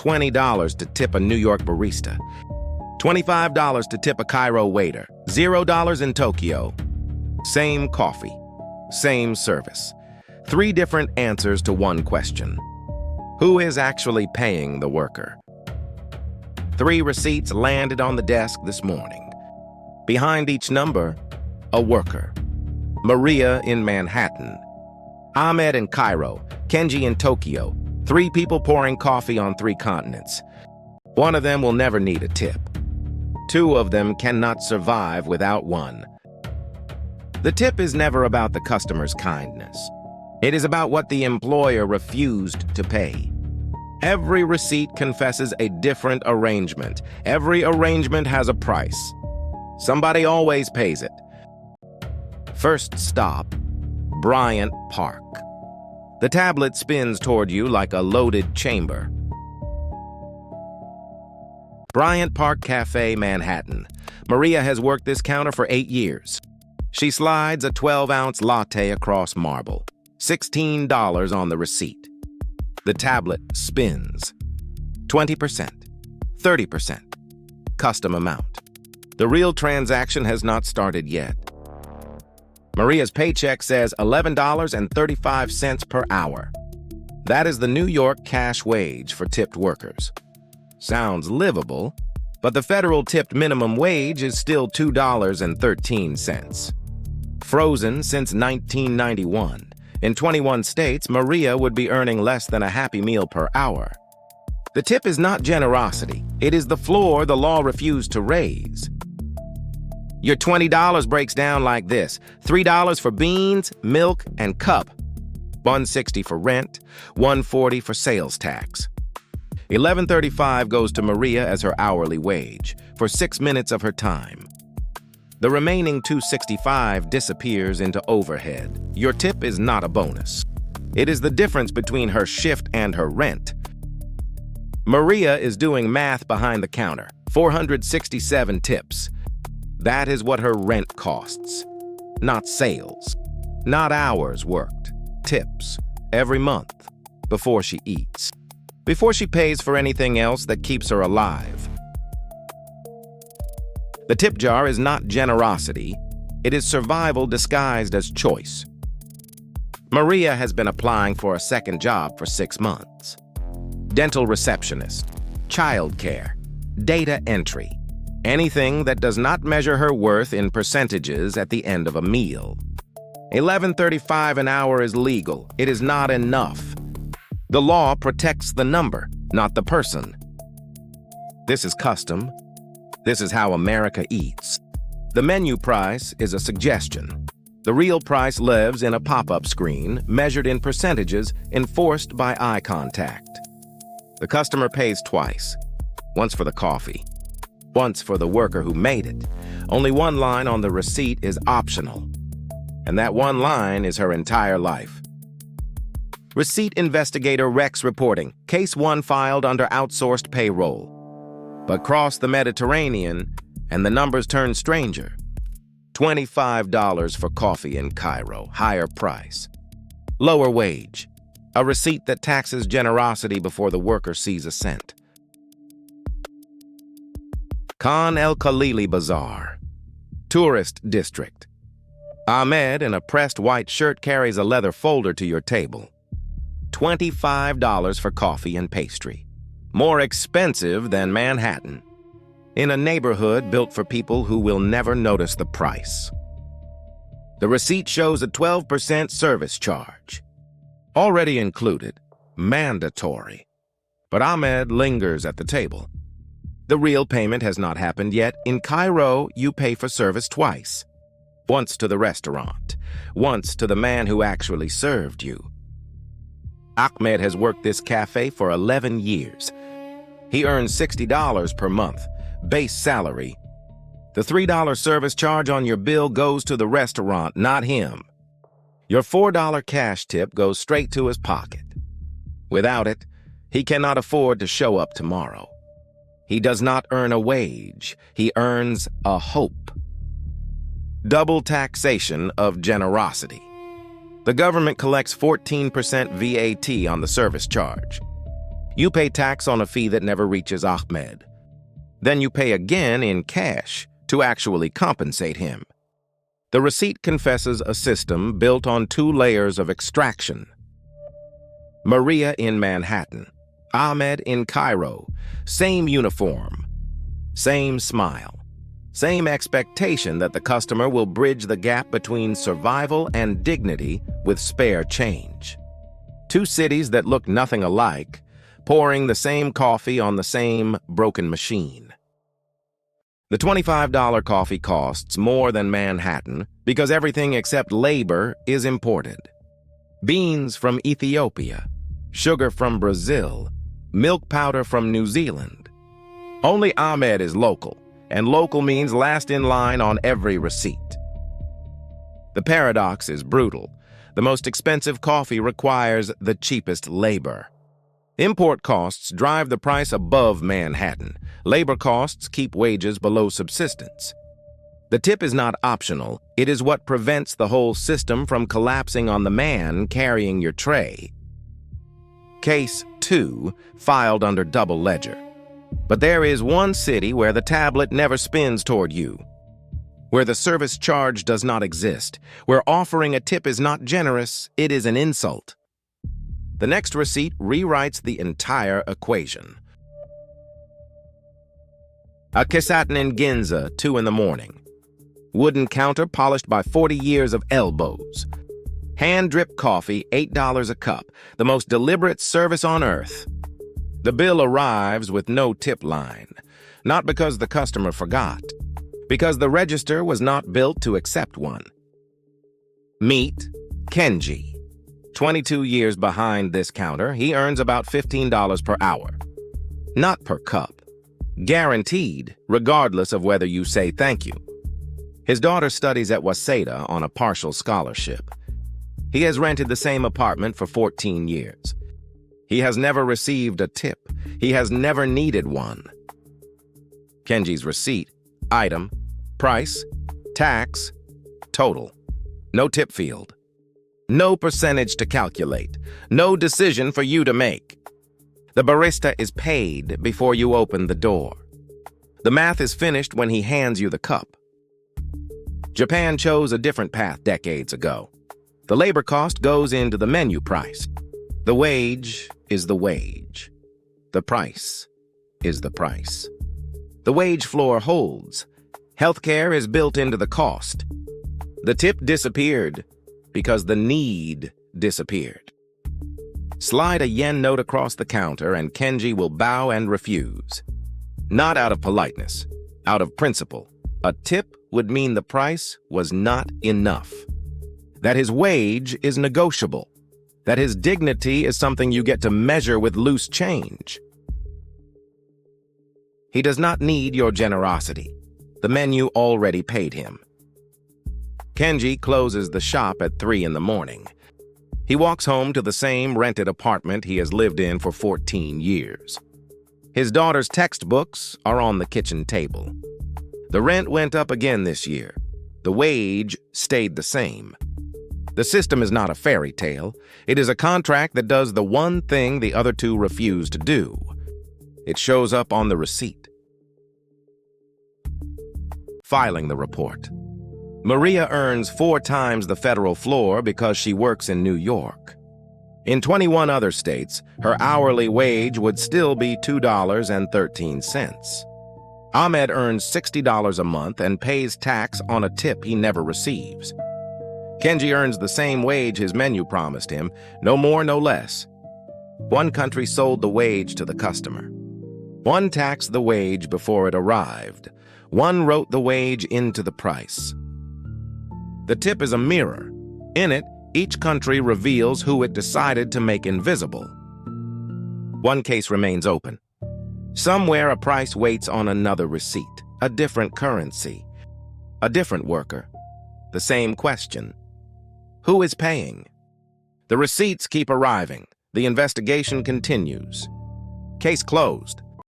$20 to tip a New York barista, $25 to tip a Cairo waiter, $0 in Tokyo. Same coffee, same service. 3 different answers to one question. Who is actually paying the worker? 3 receipts landed on the desk this morning. Behind each number, a worker. Maria in Manhattan, Ahmed in Cairo, Kenji in Tokyo. 3 people pouring coffee on 3 continents. One of them will never need a tip. 2 of them cannot survive without one. The tip is never about the customer's kindness. It is about what the employer refused to pay. Every receipt confesses a different arrangement. Every arrangement has a price. Somebody always pays it. First stop, Bryant Park. The tablet spins toward you like a loaded chamber. Bryant Park Cafe, Manhattan. Maria has worked this counter for 8 years. She slides a 12-ounce latte across marble. $16 on the receipt. The tablet spins. 20%, 30%, custom amount. The real transaction has not started yet. Maria's paycheck says $11.35 per hour. That is the New York cash wage for tipped workers. Sounds livable, but the federal tipped minimum wage is still $2.13. Frozen since 1991. In 21 states, Maria would be earning less than a Happy Meal per hour. The tip is not generosity. It is the floor the law refused to raise. Your $20 breaks down like this: $3 for beans, milk, and cup, $1.60 for rent, $1.40 for sales tax. $11.35 goes to Maria as her hourly wage for 6 minutes of her time. The remaining $2.65 disappears into overhead. Your tip is not a bonus. It is the difference between her shift and her rent. Maria is doing math behind the counter. 467 tips. That is what her rent costs. Not sales. Not hours worked. Tips. Every month. Before she eats. Before she pays for anything else that keeps her alive. The tip jar is not generosity. It is survival disguised as choice. Maria has been applying for a second job for 6 months. Dental receptionist, childcare, data entry, anything that does not measure her worth in percentages at the end of a meal. $11.35 an hour is legal. It is not enough. The law protects the number, not the person. This is custom. This is how America eats. The menu price is a suggestion. The real price lives in a pop-up screen, measured in percentages, enforced by eye contact. The customer pays twice. Once for the coffee. Once for the worker who made it. Only one line on the receipt is optional. And that one line is her entire life. Receipt investigator Rex reporting. Case 1 filed under outsourced payroll. But cross the Mediterranean, and the numbers turn stranger. $25 for coffee in Cairo, higher price. Lower wage, a receipt that taxes generosity before the worker sees a cent. Khan El Khalili Bazaar, tourist district. Ahmed in a pressed white shirt carries a leather folder to your table. $25 for coffee and pastry. More expensive than Manhattan. In a neighborhood built for people who will never notice the price. The receipt shows a 12% service charge. Already included, mandatory. But Ahmed lingers at the table. The real payment has not happened yet. In Cairo, you pay for service twice. Once to the restaurant, once to the man who actually served you. Ahmed has worked this cafe for 11 years. He earns $60 per month, base salary. The $3 service charge on your bill goes to the restaurant, not him. Your $4 cash tip goes straight to his pocket. Without it, he cannot afford to show up tomorrow. He does not earn a wage. He earns a hope. Double taxation of generosity. The government collects 14% VAT on the service charge. You pay tax on a fee that never reaches Ahmed. Then you pay again in cash to actually compensate him. The receipt confesses a system built on 2 layers of extraction. Maria in Manhattan, Ahmed in Cairo, same uniform, same smile, same expectation that the customer will bridge the gap between survival and dignity with spare change. 2 cities that look nothing alike, pouring the same coffee on the same broken machine. The $25 coffee costs more than Manhattan because everything except labor is imported. Beans from Ethiopia, sugar from Brazil, milk powder from New Zealand. Only Ahmed is local, and local means last in line on every receipt. The paradox is brutal. The most expensive coffee requires the cheapest labor. Import costs drive the price above Manhattan. Labor costs keep wages below subsistence. The tip is not optional. It is what prevents the whole system from collapsing on the man carrying your tray. Case 2, filed under double ledger. But there is one city where the tablet never spins toward you, where the service charge does not exist, where offering a tip is not generous, it is an insult. The next receipt rewrites the entire equation. A Kisaten in Ginza, 2 in the morning. Wooden counter polished by 40 years of elbows. Hand-drip coffee, $8 a cup, the most deliberate service on earth. The bill arrives with no tip line, not because the customer forgot, because the register was not built to accept one. Meet Kenji. 22 years behind this counter, he earns about $15 per hour. Not per cup. Guaranteed, regardless of whether you say thank you. His daughter studies at Waseda on a partial scholarship. He has rented the same apartment for 14 years. He has never received a tip. He has never needed one. Kenji's receipt, item, price, tax, total. No tip field. No percentage to calculate. No decision for you to make. The barista is paid before you open the door. The math is finished when he hands you the cup. Japan chose a different path decades ago. The labor cost goes into the menu price. The wage is the wage. The price is the price. The wage floor holds. Healthcare is built into the cost. The tip disappeared because the need disappeared. Slide a yen note across the counter and Kenji will bow and refuse. Not out of politeness, out of principle. A tip would mean the price was not enough. That his wage is negotiable. That his dignity is something you get to measure with loose change. He does not need your generosity. The menu already paid him. Kenji closes the shop at 3 in the morning. He walks home to the same rented apartment he has lived in for 14 years. His daughter's textbooks are on the kitchen table. The rent went up again this year. The wage stayed the same. The system is not a fairy tale. It is a contract that does the one thing the other 2 refuse to do. It shows up on the receipt. Filing the report. Maria earns 4 times the federal floor because she works in New York. In 21 other states, her hourly wage would still be $2.13. Ahmed earns $60 a month and pays tax on a tip he never receives. Kenji earns the same wage his menu promised him, no more, no less. One country sold the wage to the customer. One taxed the wage before it arrived. One wrote the wage into the price. The tip is a mirror. In it, each country reveals who it decided to make invisible. One case remains open. Somewhere a price waits on another receipt, a different currency, a different worker. The same question. Who is paying? The receipts keep arriving. The investigation continues. Case closed.